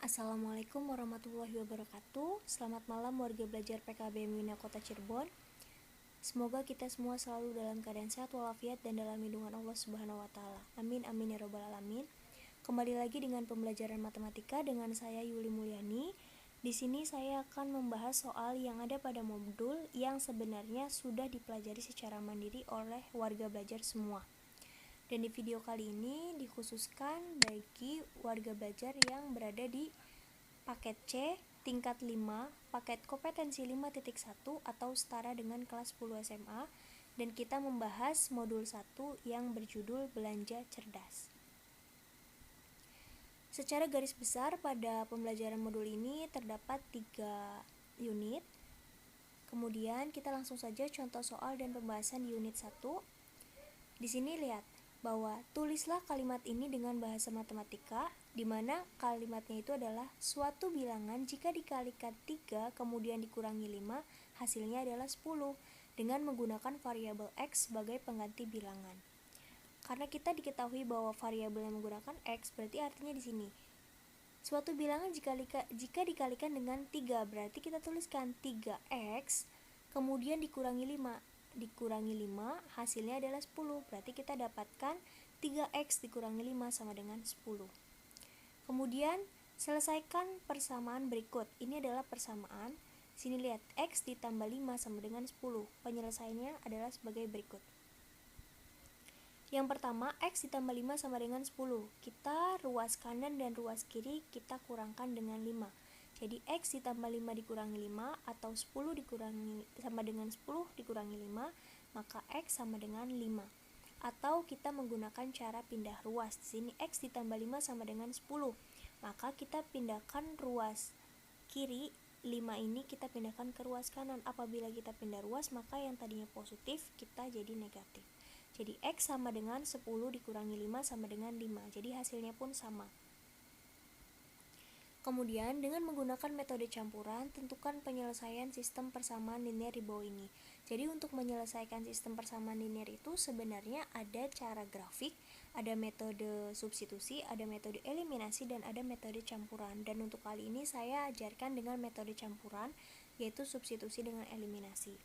Assalamualaikum warahmatullahi wabarakatuh. Selamat malam warga belajar PKBM Wina Kota Cirebon. Semoga kita semua selalu dalam keadaan sehat walafiat dan dalam lindungan Allah Subhanahu wa taala. Amin amin ya rabbal alamin. Kembali lagi dengan pembelajaran matematika dengan saya Yuli Mulyani. Di sini saya akan membahas soal yang ada pada modul yang sebenarnya sudah dipelajari secara mandiri oleh warga belajar semua. Dan di video kali ini dikhususkan bagi warga belajar yang berada di paket C tingkat 5, paket kompetensi 5.1 atau setara dengan kelas 10 SMA, dan kita membahas modul 1 yang berjudul Belanja Cerdas. Secara garis besar pada pembelajaran modul ini terdapat 3 unit. Kemudian kita langsung saja contoh soal dan pembahasan di unit 1. Di sini lihat bahwa tulislah kalimat ini dengan bahasa matematika, di mana kalimatnya itu adalah suatu bilangan jika dikalikan 3 kemudian dikurangi 5, hasilnya adalah 10 dengan menggunakan variabel X sebagai pengganti bilangan. Karena kita diketahui bahwa variabel yang menggunakan X, berarti artinya di sini suatu bilangan jika dikalikan dengan 3, berarti kita tuliskan 3X kemudian dikurangi 5, hasilnya adalah 10. Berarti kita dapatkan 3X dikurangi 5 sama dengan 10. Kemudian selesaikan persamaan berikut. Ini adalah persamaan. Sini lihat, X ditambah 5 sama dengan 10. Penyelesaiannya adalah sebagai berikut. Yang pertama, X ditambah 5 sama dengan 10. Kita ruas kanan dan ruas kiri kita kurangkan dengan 5. Jadi X ditambah 5 dikurangi 5 atau 10 dikurangi sama dengan 10 dikurangi 5, maka X sama dengan 5. Atau kita menggunakan cara pindah ruas. Di sini X ditambah 5 sama dengan 10. Maka kita pindahkan ruas kiri 5 ini kita pindahkan ke ruas kanan. Apabila kita pindah ruas, maka yang tadinya positif kita jadi negatif. Jadi X sama dengan 10 dikurangi 5 sama dengan 5. Jadi hasilnya pun sama. Kemudian, dengan menggunakan metode campuran, tentukan penyelesaian sistem persamaan linear di bawah ini. Jadi, untuk menyelesaikan sistem persamaan linear itu sebenarnya ada cara grafik, ada metode substitusi, ada metode eliminasi, dan ada metode campuran. Dan untuk kali ini saya ajarkan dengan metode campuran, yaitu substitusi dengan eliminasi.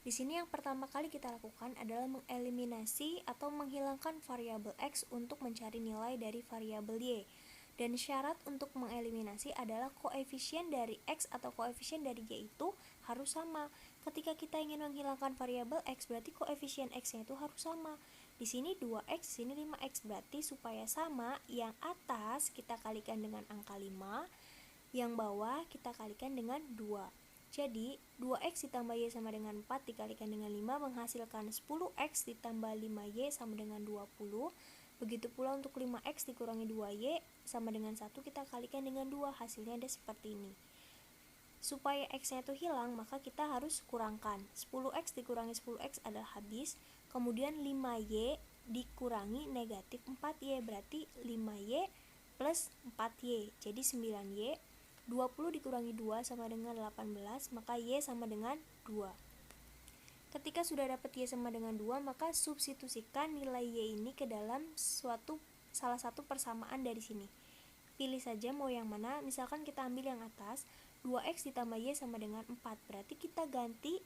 Di sini yang pertama kali kita lakukan adalah mengeliminasi atau menghilangkan variabel X untuk mencari nilai dari variabel Y. Dan syarat untuk mengeliminasi adalah koefisien dari X atau koefisien dari Y itu harus sama. Ketika kita ingin menghilangkan variabel X, berarti koefisien X-nya itu harus sama. Di sini 2X, di sini 5X. Berarti supaya sama, yang atas kita kalikan dengan angka 5, yang bawah kita kalikan dengan 2. Jadi 2X ditambah Y sama dengan 4 dikalikan dengan 5 menghasilkan 10X ditambah 5Y sama dengan 20. Begitu pula untuk 5X dikurangi 2Y sama dengan 1 kita kalikan dengan 2, hasilnya ada seperti ini. Supaya X-nya itu hilang, maka kita harus kurangkan. 10X dikurangi 10X adalah habis. Kemudian 5Y dikurangi negatif 4Y, berarti 5Y plus 4Y, jadi 9Y. 20 dikurangi 2 sama dengan 18, maka Y sama dengan 2. Ketika sudah dapat Y sama dengan 2, maka substitusikan nilai Y ini ke dalam salah satu persamaan dari sini. Pilih saja mau yang mana, misalkan kita ambil yang atas, 2X ditambah Y sama dengan 4, berarti kita ganti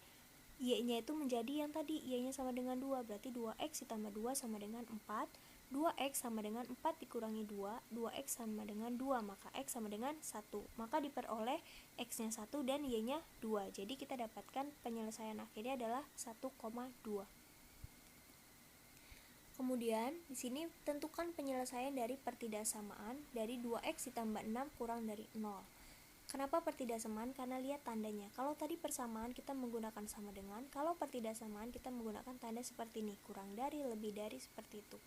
Y-nya itu menjadi yang tadi, Y-nya sama dengan 2, berarti 2X ditambah 2 sama dengan 4, 2X sama dengan 4 dikurangi 2, 2X sama dengan 2, maka X sama dengan 1. Maka diperoleh X-nya 1 dan Y-nya 2. Jadi kita dapatkan penyelesaian akhirnya adalah 1,2. Kemudian, di sini tentukan penyelesaian dari pertidaksamaan dari 2X ditambah 6 kurang dari 0. Kenapa pertidaksamaan? Karena lihat tandanya. Kalau tadi persamaan kita menggunakan sama dengan, kalau pertidaksamaan kita menggunakan tanda seperti ini, kurang dari, lebih dari, seperti itu.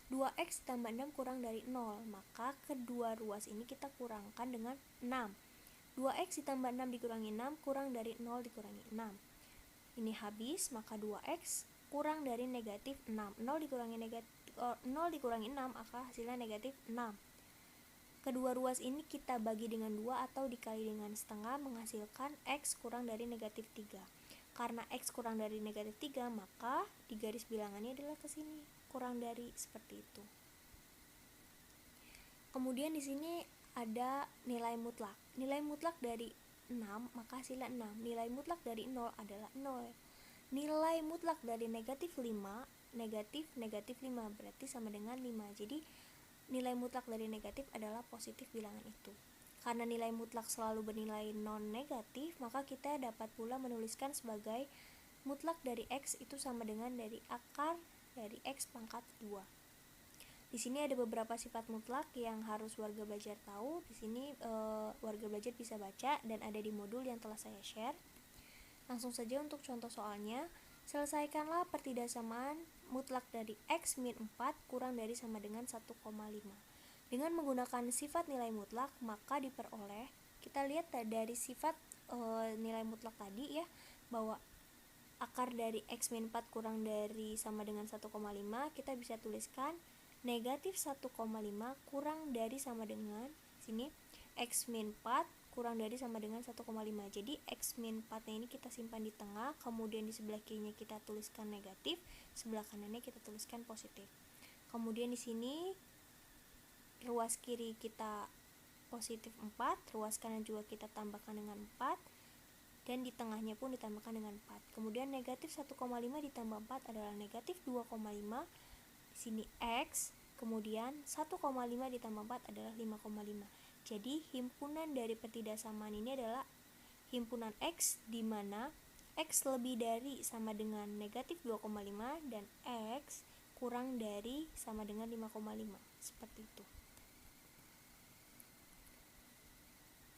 2X tambah 6 kurang dari 0, maka kedua ruas ini kita kurangkan dengan 6. 2X ditambah 6 dikurangi 6 kurang dari 0 dikurangi 6. Ini habis, maka 2X kurang dari negatif 6. 0 dikurangi 6, maka hasilnya negatif 6. Kedua ruas ini kita bagi dengan 2 atau dikali dengan setengah menghasilkan X kurang dari negatif 3. Karena X kurang dari negatif 3, maka di garis bilangannya adalah ke sini, kurang dari, seperti itu. Kemudian di sini ada nilai mutlak. Nilai mutlak dari 6 maka hasilnya 6. Nilai mutlak dari 0 adalah 0. Nilai mutlak dari negatif 5, negatif 5 berarti sama dengan 5. Jadi nilai mutlak dari negatif adalah positif bilangan itu. Karena nilai mutlak selalu bernilai non negatif, maka kita dapat pula menuliskan sebagai mutlak dari X itu sama dengan dari akar dari X pangkat 2. Di sini ada beberapa sifat mutlak yang harus warga belajar tahu. Di sini warga belajar bisa baca dan ada di modul yang telah saya share. Langsung saja untuk contoh soalnya. Selesaikanlah pertidaksamaan mutlak dari X min 4 kurang dari sama dengan 1,5. Dengan menggunakan sifat nilai mutlak, maka diperoleh, kita lihat dari sifat nilai mutlak tadi ya, bahwa akar dari X min 4 kurang dari sama dengan 1,5, kita bisa tuliskan negatif 1,5 kurang dari sama dengan, sini, X min 4 kurang dari sama dengan 1,5. Jadi X min 4 nya ini kita simpan di tengah, kemudian di sebelah kirinya kita tuliskan negatif, sebelah kanannya kita tuliskan positif. Kemudian di sini ruas kiri kita positif 4, ruas kanan juga kita tambahkan dengan 4, dan di tengahnya pun ditambahkan dengan 4. Kemudian negatif 1,5 ditambah 4 adalah negatif 2,5. Di sini X, kemudian 1,5 ditambah 4 adalah 5,5. Jadi himpunan dari pertidaksamaan ini adalah himpunan X, di mana X lebih dari sama dengan negatif 2,5 dan X kurang dari sama dengan 5,5. Seperti itu.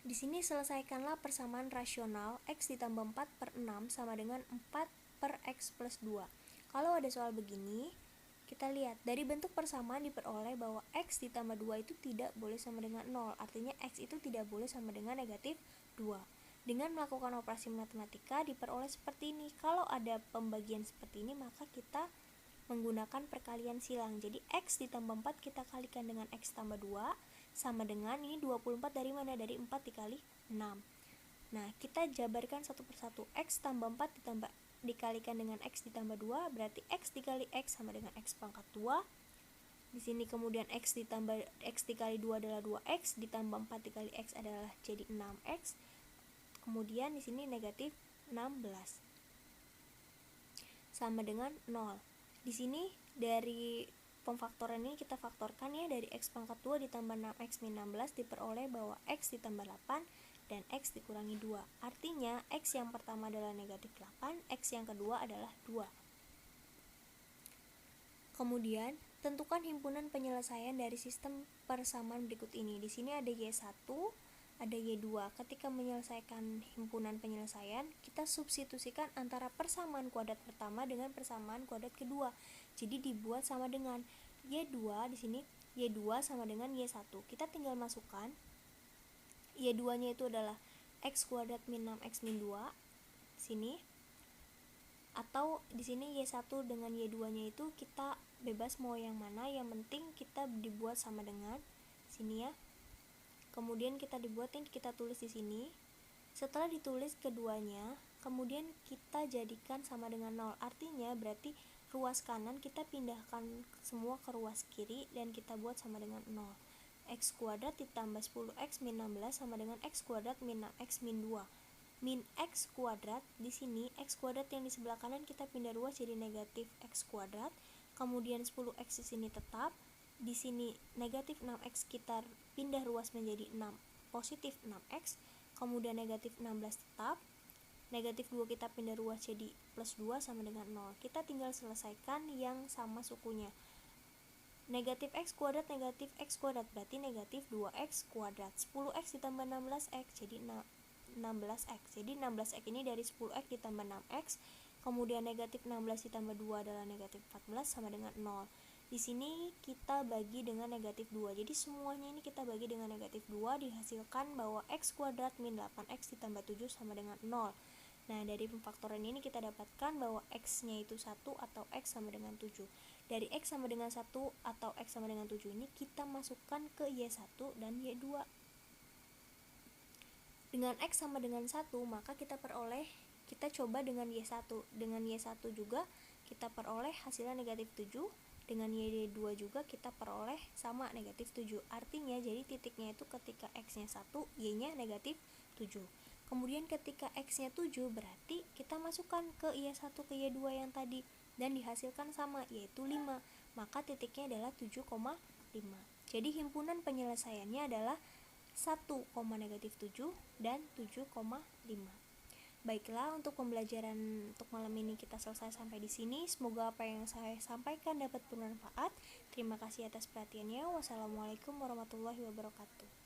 Di sini selesaikanlah persamaan rasional X ditambah 4 per 6 sama dengan 4 per X plus 2. Kalau ada soal begini, kita lihat dari bentuk persamaan diperoleh bahwa X ditambah 2 itu tidak boleh sama dengan 0. Artinya X itu tidak boleh sama dengan negatif 2. Dengan melakukan operasi matematika diperoleh seperti ini. Kalau ada pembagian seperti ini, maka kita menggunakan perkalian silang. Jadi X ditambah 4 kita kalikan dengan X tambah 2 sama dengan, ini 24 dari mana? Dari 4 dikali 6. Nah, kita jabarkan satu persatu. X tambah 4 dikalikan dengan X ditambah 2 berarti X dikali X sama dengan X pangkat 2. Di sini kemudian X ditambah X dikali 2 adalah 2X, ditambah 4 dikali X adalah jadi 6X. Kemudian di sini negatif 16 sama dengan 0. Di sini dari pemfaktoran ini kita faktorkan ya, dari X pangkat 2 ditambah 6X min 16 diperoleh bahwa X ditambah 8 dan X dikurangi 2. Artinya X yang pertama adalah negatif 8, X yang kedua adalah 2. Kemudian tentukan himpunan penyelesaian dari sistem persamaan berikut ini. Di sini ada Y1, ada Y2. Ketika menyelesaikan himpunan penyelesaian, kita substitusikan antara persamaan kuadrat pertama dengan persamaan kuadrat kedua. Jadi dibuat sama dengan Y2, di sini Y2 sama dengan Y1. Kita tinggal masukkan Y2-nya itu adalah X kuadrat min 6X min 2 sini, atau di sini Y1 dengan Y2-nya itu kita bebas mau yang mana, yang penting kita dibuat sama dengan sini ya. Kemudian kita dibuatin, kita tulis di sini. Setelah ditulis keduanya, kemudian kita jadikan sama dengan 0. Artinya berarti ruas kanan kita pindahkan semua ke ruas kiri dan kita buat sama dengan 0. X kuadrat ditambah 10X min 16 sama dengan X kuadrat min 6X min 2. Min X kuadrat, di sini X kuadrat yang di sebelah kanan kita pindah ruas jadi negatif X kuadrat. Kemudian 10X di sini tetap. Di sini negatif 6X kita pindah ruas menjadi 6 positif 6X. Kemudian negatif 16 tetap. Negatif 2 kita pindah ruas jadi plus 2 sama dengan 0. Kita tinggal selesaikan yang sama sukunya. Negatif X kuadrat berarti negatif 2X kuadrat. 10X ditambah 16X jadi 16X. Jadi 16X ini dari 10X ditambah 6X. Kemudian negatif 16 ditambah 2 adalah negatif 14 sama dengan 0. Di sini kita bagi dengan negatif 2. Jadi semuanya ini kita bagi dengan negatif 2, dihasilkan bahwa X kuadrat min 8X ditambah 7 sama dengan 0. Nah, dari pemfaktoran ini kita dapatkan bahwa X-nya itu 1 atau X sama dengan 7. Dari X sama dengan 1 atau X sama dengan 7 ini kita masukkan ke Y1 dan Y2. Dengan X sama dengan 1, maka kita coba dengan Y1. Dengan Y1 juga kita peroleh hasilnya negatif 7. dengan Y2 juga kita peroleh sama negatif 7. Artinya jadi titiknya itu ketika X-nya 1, Y-nya negatif 7. Kemudian ketika X-nya 7 berarti kita masukkan ke Y1 ke Y2 yang tadi dan dihasilkan sama, yaitu 5. Maka titiknya adalah 7,5. Jadi himpunan penyelesaiannya adalah 1, negatif 7 dan 7,5. Baiklah, untuk pembelajaran untuk malam ini kita selesai sampai di sini. Semoga apa yang saya sampaikan dapat bermanfaat. Terima kasih atas perhatiannya. Wassalamualaikum warahmatullahi wabarakatuh.